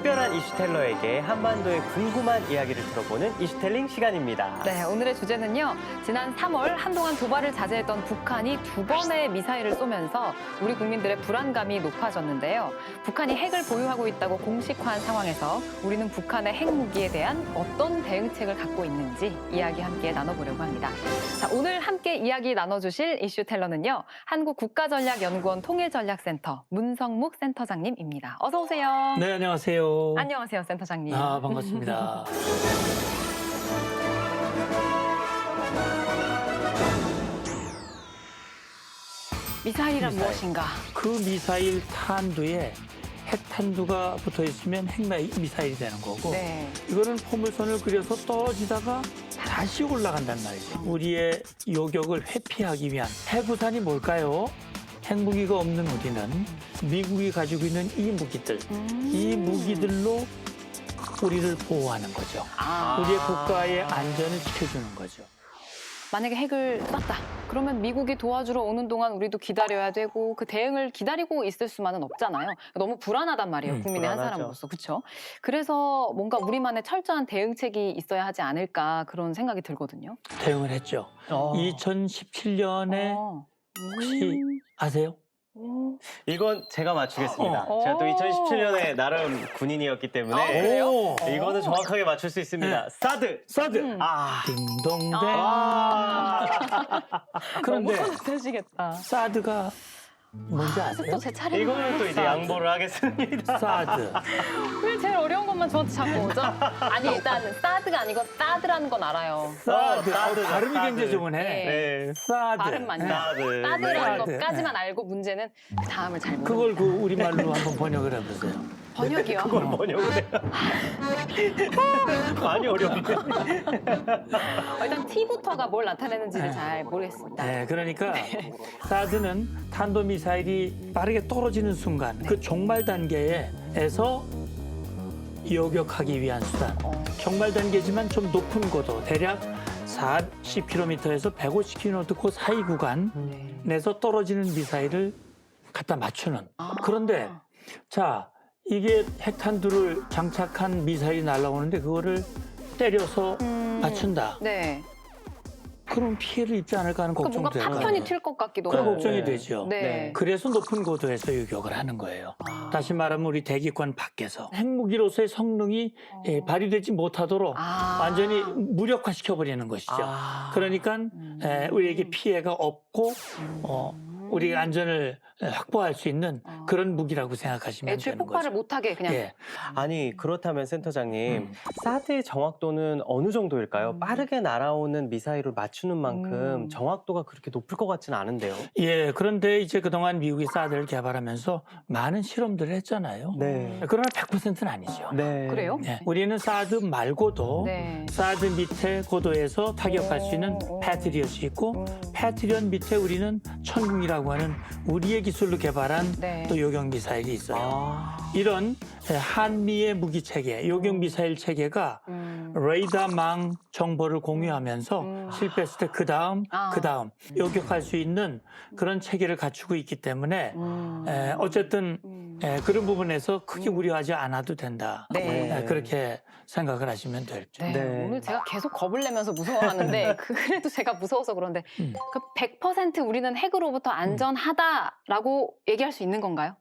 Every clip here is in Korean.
특별한 이슈텔러에게 한반도의 궁금한 이야기를 들어보는 이슈텔링 시간입니다. 네, 오늘의 주제는요. 지난 3월 한동안 도발을 자제했던 북한이 2번의 미사일을 쏘면서 우리 국민들의 불안감이 높아졌는데요. 북한이 핵을 보유하고 있다고 공식화한 상황에서 우리는 북한의 핵무기에 대한 어떤 대응책을 갖고 있는지 이야기 함께 나눠보려고 합니다. 자, 오늘 함께 이야기 나눠주실 이슈텔러는요. 한국국가전략연구원 통일전략센터 문성묵 센터장님입니다. 어서 오세요. 네, 안녕하세요. 안녕하세요, 센터장님. 반갑습니다. 미사일이란 미사일. 무엇인가? 그 미사일 탄두에 핵탄두가 붙어 있으면 핵미사일이 되는 거고, 네. 이거는 포물선을 그려서 떨어지다가 다시 올라간단 말이죠. 우리의 요격을 회피하기 위한 핵우산이 뭘까요? 핵무기가 없는 우리는 미국이 가지고 있는 이 무기들, 이 무기들로 우리를 보호하는 거죠. 우리의 국가의 안전을 지켜주는 거죠. 만약에 핵을 쐈다. 그러면 미국이 도와주러 오는 동안 우리도 기다려야 되고 그 대응을 기다리고 있을 수만은 없잖아요. 너무 불안하단 말이에요. 국민의 한 불안하죠. 사람으로서. 그렇죠? 그래서 뭔가 우리만의 철저한 대응책이 있어야 하지 않을까 그런 생각이 들거든요. 대응을 했죠. 2017년에 혹시 아세요? 이건 제가 맞추겠습니다. 제가 또 2017년에 나름 군인이었기 때문에 그래요? 이거는 정확하게 맞출 수 있습니다. 네. 사드! 사드! 아, 딩동댕. 그런데 그런데 되시겠다. 사드가 뭔지 아세요? 또 제 차례. 이거는 또 이제 양보를 하겠습니다. 사드. 왜 제일 어려운 것만 저한테 자꾸 오죠? 아니 일단 사드가 아니고 사드라는 건 알아요. 사드. 사드. 발음이 사드. 굉장히 좋으네. 네. 사드. 발음만요. 사드. 사드라는 네. 것까지만 알고 문제는 다음을 잘 모르는 그걸 그 우리말로 한번 번역을 해보세요. 번역이요. 그걸 번역을 해요. 많이 어려운데. 일단 T부터가 뭘 나타내는지를 잘 모르겠습니다. 네, 그러니까 사드는 탄도미사일이 빠르게 떨어지는 순간 그 종말 단계에서 요격하기 위한 수단. 종말 단계지만 좀 높은 고도, 대략 40km에서 150km 그 사이 구간에서 떨어지는 미사일을 갖다 맞추는. 그런데 자, 이게 핵탄두를 장착한 미사일이 날아오는데 그거를 때려서 맞춘다. 네. 그럼 피해를 입지 않을까 하는 그러니까 걱정도 뭔가 파편이 튈 것 같기도 그런 하고. 걱정이 네. 되죠. 네. 그래서 높은 고도에서 요격을 하는 거예요. 다시 말하면 우리 대기권 밖에서 핵무기로서의 성능이 발휘되지 못하도록 완전히 무력화시켜버리는 것이죠. 그러니까 우리에게 피해가 없고 우리 안전을 확보할 수 있는 그런 무기라고 생각하시면 애초에 되는 폭발을 거죠. 못하게 그냥. 예. 아니, 그렇다면 센터장님, 사드의 정확도는 어느 정도일까요? 빠르게 날아오는 미사일을 맞추는 만큼 정확도가 그렇게 높을 것 같지는 않은데요. 예, 그런데 이제 그동안 미국이 사드를 개발하면서 많은 실험들을 했잖아요. 네. 그러나 100%는 아니죠. 네. 그래요? 예, 우리는 사드 말고도 네. 사드 밑에 고도에서 타격할 수 있는 패트리엇이 있고 패트리엇 밑에 우리는 천궁이라고 하는 우리의 기술로 개발한 네. 또 요격 미사일이 있어요. 이런 한미의 무기 체계, 요격 미사일 체계가 레이더망 정보를 공유하면서 실패했을 때 그 다음 요격할 수 있는 그런 체계를 갖추고 있기 때문에 어쨌든 그런 부분에서 크게 우려하지 않아도 된다. 네. 그렇게 생각을 하시면 될죠. 네. 네. 오늘 제가 계속 겁을 내면서 무서워하는데 그래도 제가 무서워서 그런데 그 100% 우리는 핵으로부터 안전하다라고 얘기할 수 있는 건가요?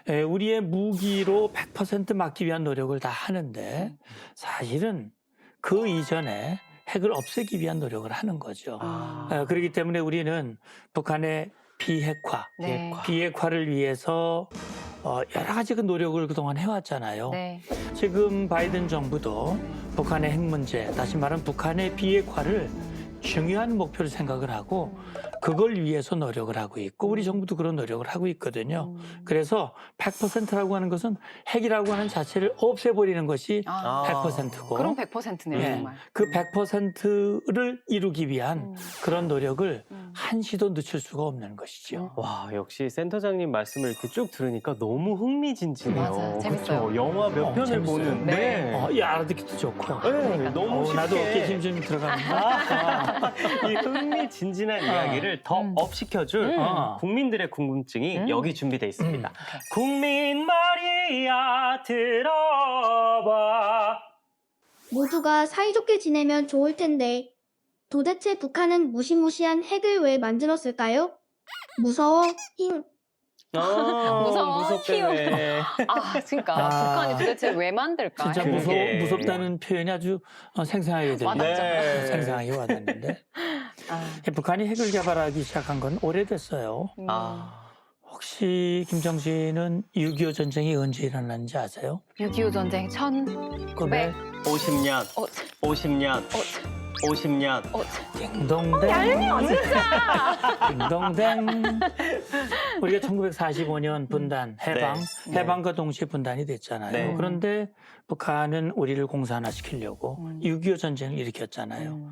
우리의 무기로 100% 막기 위한 노력을 다 하는데 사실은 그 이전에 핵을 없애기 위한 노력을 하는 거죠. 그렇기 때문에 우리는 북한의 비핵화, 네. 비핵화를 위해서 여러 가지 그 노력을 그동안 해왔잖아요. 네. 지금 바이든 정부도 북한의 핵 문제, 다시 말하면 북한의 비핵화를 중요한 목표를 생각을 하고 그걸 위해서 노력을 하고 있고 우리 정부도 그런 노력을 하고 있거든요. 그래서 100%라고 하는 것은 핵이라고 하는 자체를 없애버리는 것이 100%고 그럼 100%네요, 정말. 그 100%를 이루기 위한 그런 노력을 한시도 늦출 수가 없는 것이죠. 와, 역시 센터장님 말씀을 이렇게 쭉 들으니까 너무 흥미진진해요. 맞아요. 재밌어요. 그쵸? 영화 몇 편을 재밌어요. 보는데. 알아듣기도 좋고. 네, 너무 쉽게. 나도 어깨 힘 좀 들어갑니다. 이 흥미진진한 이야기를 더 업시켜줄 국민들의 궁금증이 여기 준비되어 있습니다. 국민 말이야 들어봐. 모두가 사이좋게 지내면 좋을 텐데 도대체 북한은 무시무시한 핵을 왜 만들었을까요? 무서워, 힘. 무서워, 무섭다네. 그러니까 북한이 도대체 왜 만들까? 진짜 그러게. 무섭다는 표현이 아주 생생하게 들려요. 와닿죠. 네. 생생하게 와닿는데 북한이 핵을 개발하기 시작한 건 오래됐어요. 혹시 김정신은 6.25 전쟁이 언제 일어났는지 아세요? 6.25 전쟁 1900. 50년, 50년, 50년. 딩동댕. 얄미워 진짜. 딩동댕. 우리가 1945년 분단, 해방, 네. 해방과 동시에 분단이 됐잖아요. 네. 그런데 북한은 우리를 공산화시키려고 6.25 전쟁을 일으켰잖아요.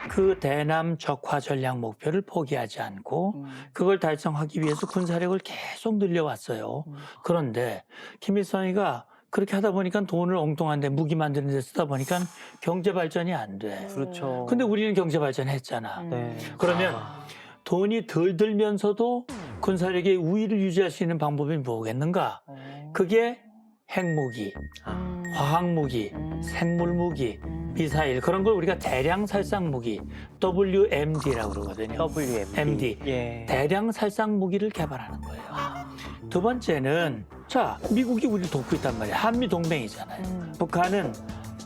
그 대남 적화 전략 목표를 포기하지 않고 그걸 달성하기 위해서 군사력을 계속 늘려왔어요. 그런데 김일성이가 그렇게 하다 보니까 돈을 엉뚱한데 무기 만드는 데 쓰다 보니까 경제 발전이 안 돼. 그렇죠. 근데 우리는 경제 발전했잖아. 네. 그러면 돈이 덜 들면서도 군사력의 우위를 유지할 수 있는 방법이 뭐겠는가? 그게 핵무기, 화학무기, 생물무기, 미사일 그런 걸 우리가 대량 살상 무기 WMD라고 그러거든요. WMD. 예. 대량 살상 무기를 개발하는 거예요. 두 번째는 자 미국이 우리를 돕고 있단 말이에요. 한미 동맹이잖아요. 북한은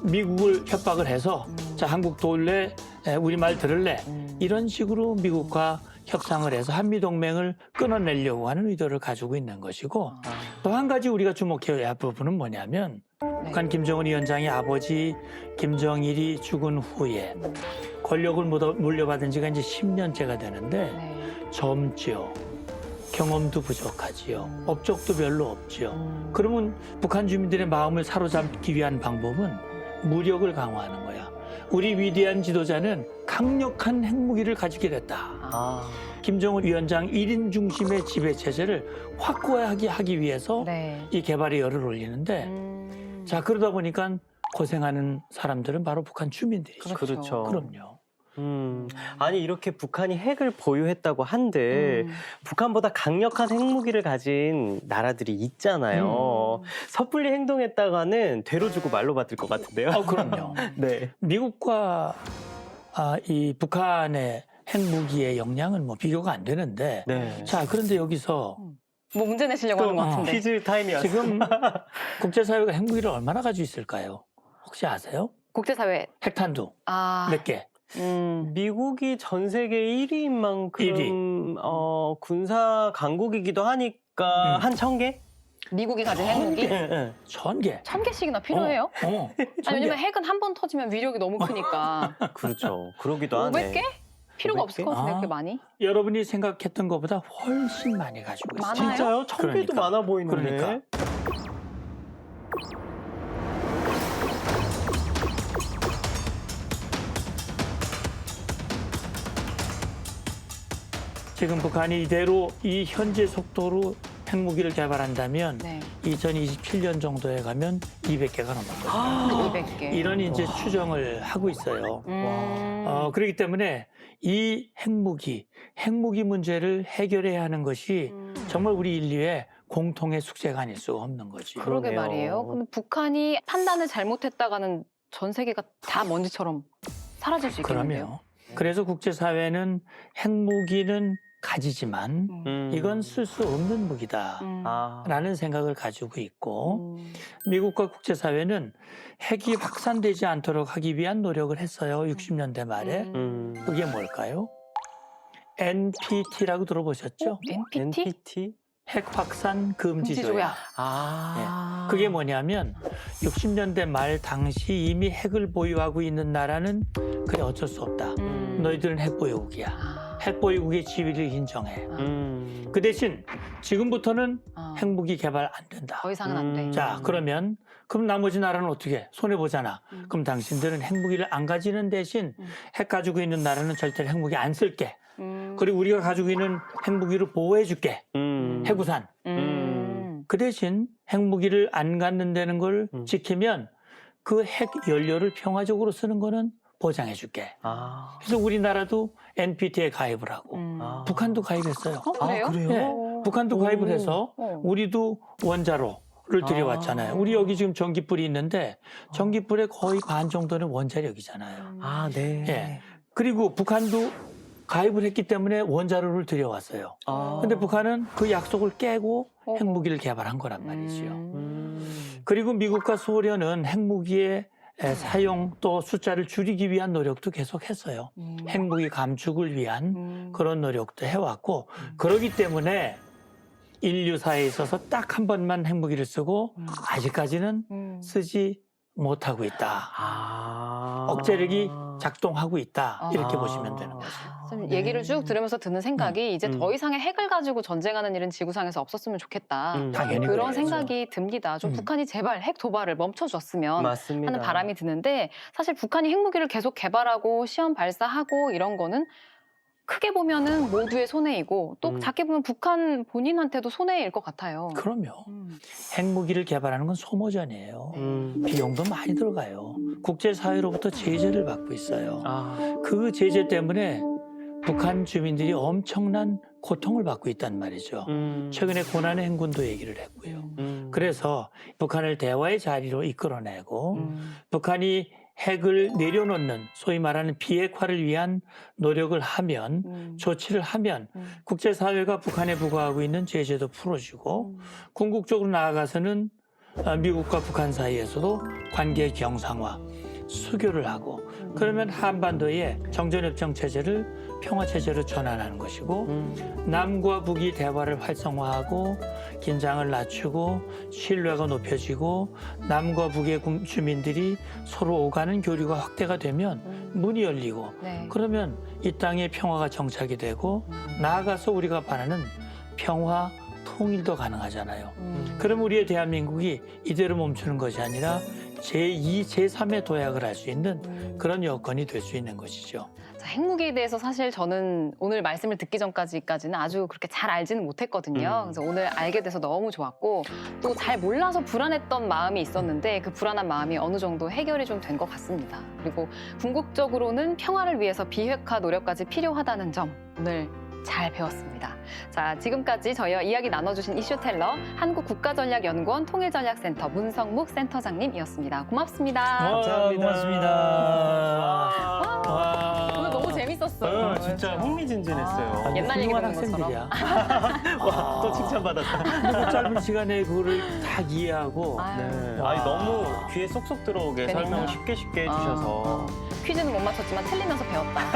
미국을 협박을 해서 자 한국 도울래, 우리 말 들을래 이런 식으로 미국과 협상을 해서 한미 동맹을 끊어내려고 하는 의도를 가지고 있는 것이고 또 한 가지 우리가 주목해야 할 부분은 뭐냐면 북한 김정은 위원장의 아버지 김정일이 죽은 후에 권력을 물려받은 지가 이제 10년째가 되는데 젊지요. 경험도 부족하지요. 업적도 별로 없지요. 그러면 북한 주민들의 마음을 사로잡기 위한 방법은 무력을 강화하는 거야. 우리 위대한 지도자는 강력한 핵무기를 가지게 됐다. 김정은 위원장 1인 중심의 지배체제를 확고하게 하기 위해서 이 개발에 열을 올리는데 자 그러다 보니까 고생하는 사람들은 바로 북한 주민들이죠. 그렇죠. 그럼요. 아니 이렇게 북한이 핵을 보유했다고 한들 북한보다 강력한 핵무기를 가진 나라들이 있잖아요. 섣불리 행동했다가는 되로 주고 말로 받을 것 같은데요. 그럼요. 네. 미국과 이 북한의 핵무기의 역량은 뭐 비교가 안 되는데 네. 자 그런데 여기서 뭐 문제 내시려고 하는 것 같은데. 퀴즈 타임이었어요. 지금 국제사회가 핵무기를 얼마나 가지고 있을까요? 혹시 아세요? 국제사회. 핵탄두 몇 개? 미국이 전 세계 1위인 만큼 1위. 군사 강국이기도 하니까 한 1,000개? 미국이 가진 핵무기? 네. 1,000개. 1000개씩이나 필요해요? 어, 아니, 왜냐면 핵은 한 번 터지면 위력이 너무 크니까. 그렇죠. 그러기도 하네. 500개? 필요가 500개? 없을 것 같은데, 그렇게 많이? 여러분이 생각했던 것보다 훨씬 많이 가지고 있어요. 많아요? 진짜요? 1,000개도 그러니까. 많아 보이는데. 그러니까. 지금 북한이 이대로 이 현재 속도로 핵무기를 개발한다면 2027년 정도에 가면 200개가 넘을 거예요. 200개. 이런 이제 추정을 하고 있어요. 그렇기 때문에 이 핵무기 문제를 해결해야 하는 것이 정말 우리 인류의 공통의 숙제가 아닐 수가 없는 거지. 그러게 그러네요. 말이에요. 근데 북한이 판단을 잘못했다가는 전 세계가 다 먼지처럼 사라질 수 있겠는데요. 그럼요. 그래서 국제사회는 핵무기는 가지지만 이건 쓸 수 없는 무기다. 라는 생각을 가지고 있고 미국과 국제사회는 핵이 확산되지 않도록 하기 위한 노력을 했어요. 60년대 말에. 그게 뭘까요? NPT라고 들어보셨죠? NPT? NPT? 핵 확산 금지 조약. 아. 그게 뭐냐면 60년대 말 당시 이미 핵을 보유하고 있는 나라는 그래 어쩔 수 없다. 너희들은 핵 보유국이야. 핵 보유국의 지위를 인정해. 그 대신 지금부터는 핵무기 개발 안 된다. 더 이상은 안 돼. 자, 그럼 나머지 나라는 어떻게? 손해보잖아. 그럼 당신들은 핵무기를 안 가지는 대신 핵 가지고 있는 나라는 절대로 핵무기 안 쓸게. 그리고 우리가 가지고 있는 핵무기를 보호해줄게. 해구산. 그 대신 핵무기를 안 갖는다는 걸 지키면 그 핵 연료를 평화적으로 쓰는 거는 보장해줄게. 아. 그래서 우리나라도 NPT에 가입을 하고 아. 북한도 가입했어요. 그래요? 그래요? 네. 북한도 가입을 해서 어. 우리도 원자로를 들여왔잖아요. 우리 여기 지금 전기불이 있는데 전기불의 거의 반 정도는 원자력이잖아요. 아, 네. 예. 그리고 북한도 가입을 했기 때문에 원자로를 들여왔어요. 아. 근데 북한은 그 약속을 깨고 어. 핵무기를 개발한 거란 말이죠. 음. 그리고 미국과 소련은 핵무기의 사용 또 숫자를 줄이기 위한 노력도 계속했어요. 핵무기 감축을 위한 그런 노력도 해왔고 그러기 때문에 인류사에 있어서 딱 한 번만 핵무기를 쓰고 아직까지는 쓰지 못하고 있다. 아. 억제력이 작동하고 있다. 이렇게 아. 보시면 되는 거죠. 좀 얘기를 쭉 들으면서 드는 생각이 이제 더 이상의 핵을 가지고 전쟁하는 일은 지구상에서 없었으면 좋겠다. 당연히 그런 그래야죠. 생각이 듭니다. 좀 북한이 제발 핵 도발을 멈춰줬으면 맞습니다. 하는 바람이 드는데 사실 북한이 핵무기를 계속 개발하고 시험 발사하고 이런 거는 크게 보면은 모두의 손해이고 또 작게 보면 북한 본인한테도 손해일 것 같아요. 그럼요. 핵무기를 개발하는 건 소모전이에요. 비용도 많이 들어가요. 국제사회로부터 제재를 받고 있어요. 아. 그 제재 때문에 북한 주민들이 엄청난 고통을 받고 있단 말이죠. 최근에 고난의 행군도 얘기를 했고요. 그래서 북한을 대화의 자리로 이끌어내고 북한이 핵을 내려놓는 소위 말하는 비핵화를 위한 노력을 하면 조치를 하면 국제사회가 북한에 부과하고 있는 제재도 풀어주고 궁극적으로 나아가서는 미국과 북한 사이에서도 관계 경상화, 수교를 하고 그러면 한반도의 정전협정 체제를 평화 체제로 전환하는 것이고 남과 북이 대화를 활성화하고 긴장을 낮추고 신뢰가 높여지고 남과 북의 주민들이 서로 오가는 교류가 확대가 되면 문이 열리고 네. 그러면 이 땅에 평화가 정착이 되고 나아가서 우리가 바라는 평화 통일도 가능하잖아요. 그럼 우리의 대한민국이 이대로 멈추는 것이 아니라 제2, 제3의 도약을 할 수 있는 그런 여건이 될 수 있는 것이죠. 자, 핵무기에 대해서 사실 저는 오늘 말씀을 듣기 전까지는 아주 그렇게 잘 알지는 못했거든요. 그래서 오늘 알게 돼서 너무 좋았고 또 잘 몰라서 불안했던 마음이 있었는데 그 불안한 마음이 어느 정도 해결이 좀 된 것 같습니다. 그리고 궁극적으로는 평화를 위해서 비핵화 노력까지 필요하다는 점 오늘 잘 배웠습니다. 자, 지금까지 저희와 이야기 나눠주신 이슈텔러 한국국가전략연구원 통일전략센터 문성묵 센터장님이었습니다. 고맙습니다. 감사합니다. 고맙습니다. 오늘 너무 재밌었어요. 진짜 흥미진진했어요. 옛날 얘기 훌륭한 듣는 것처럼. 학생들이야. 와, 또 칭찬받았다. 그 짧은 시간에 그거를 다 이해하고 아유. 네. 와. 아니 너무 귀에 쏙쏙 들어오게 그러니까. 설명을 쉽게 해주셔서 퀴즈는 못 맞췄지만 틀리면서 배웠다.